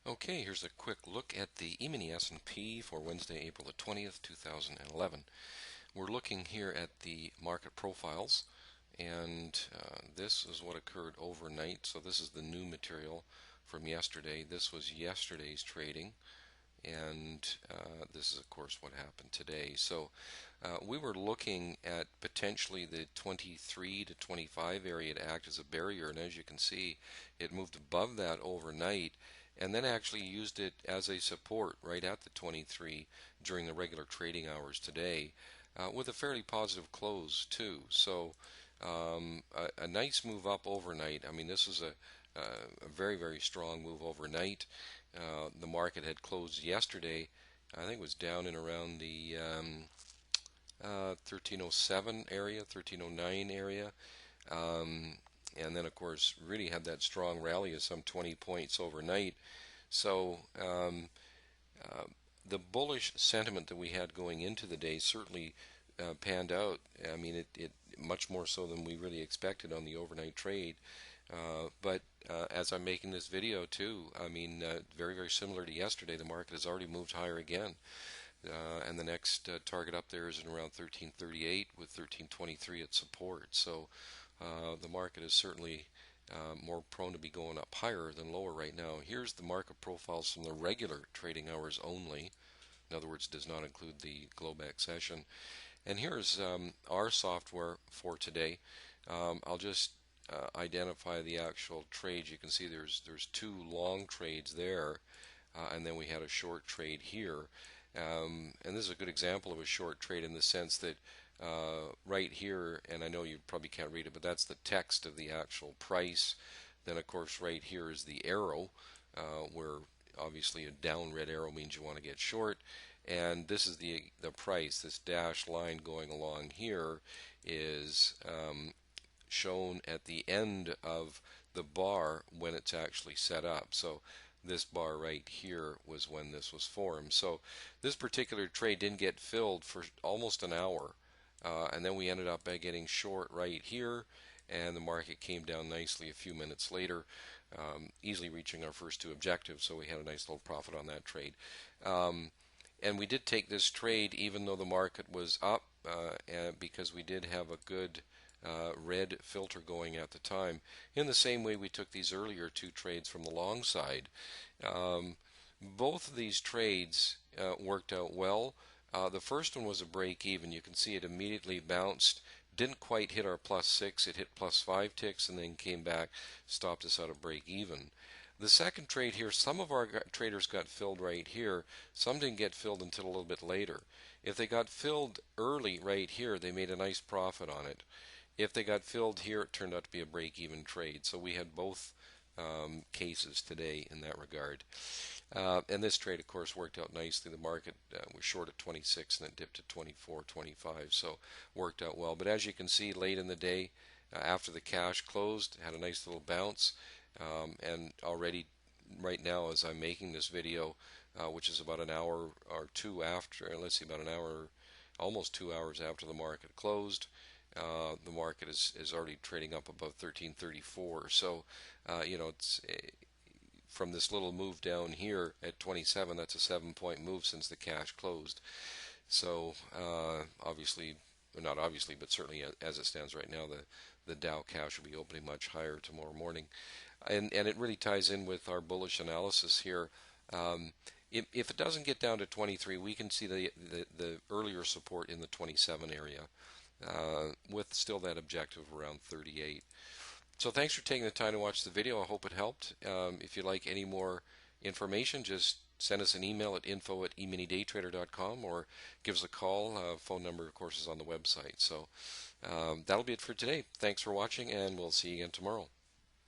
Okay, here's a quick look at the E-mini S&P for Wednesday, April the 20th, 2011. We're looking here at the market profiles, and this is what occurred overnight. So this is the new material from yesterday. This was yesterday's trading, and this is, of course, what happened today. So we were looking at potentially the 23 to 25 area to act as a barrier, and as you can see, it moved above that overnight and then actually used it as a support right at the 23 during the regular trading hours today, with a fairly positive close too. So a nice move up overnight. I mean, this is a very, very strong move overnight. The market had closed yesterday, I think it was down in around the 1307 area, 1309 area. And then, of course, really had that strong rally of some 20 points overnight. So the bullish sentiment that we had going into the day certainly panned out. I mean, it much more so than we really expected on the overnight trade. But as I'm making this video too, I mean, very, very similar to yesterday, the market has already moved higher again. And the next target up there is in around 1338 with 1323 at support. So the market is certainly more prone to be going up higher than lower right now. Here's the market profiles from the regular trading hours only. In other words, does not include the Globex session. And here's our software for today. I'll just identify the actual trades. You can see there's two long trades there, and then we had a short trade here. And this is a good example of a short trade in the sense that right here, and I know you probably can't read it, but that's the text of the actual price. Then, of course, right here is the arrow, where obviously a down red arrow means you want to get short. And this is the price. This dashed line going along here is shown at the end of the bar when it's actually set up. So this bar right here was when this was formed. So this particular trade didn't get filled for almost an hour. And then we ended up by getting short right here, and the market came down nicely a few minutes later, easily reaching our first two objectives. So we had a nice little profit on that trade. And we did take this trade even though the market was up, because we did have a good red filter going at the time. In the same way we took these earlier two trades from the long side. Both of these trades worked out well. The first one was a break even. You can see it immediately bounced, didn't quite hit our +6, it hit +5 ticks and then came back, stopped us out of break even. The second trade here, some of our traders got filled right here, some didn't get filled until a little bit later. If they got filled early right here, they made a nice profit on it. If they got filled here, it turned out to be a break-even trade. So we had both cases today in that regard. And this trade, of course, worked out nicely. The market was short at 26 and it dipped to 24, 25, so worked out well. But as you can see, late in the day, after the cash closed, had a nice little bounce. And already, right now, as I'm making this video, which is about an hour or two after, let's see, about an hour, almost 2 hours after the market closed, the market is already trading up above 1334. So, you know, it's from this little move down here at 27, that's a 7-point move since the cash closed. So, obviously, or not obviously, but certainly as it stands right now, the Dow cash will be opening much higher tomorrow morning. And it really ties in with our bullish analysis here. If it doesn't get down to 23, we can see the earlier support in the 27 area, with still that objective around 38. So thanks for taking the time to watch the video. I hope it helped. If you'd like any more information, just send us an email at info@eminidaytrader.com or give us a call. Phone number, of course, is on the website. So that'll be it for today. Thanks for watching, and we'll see you again tomorrow.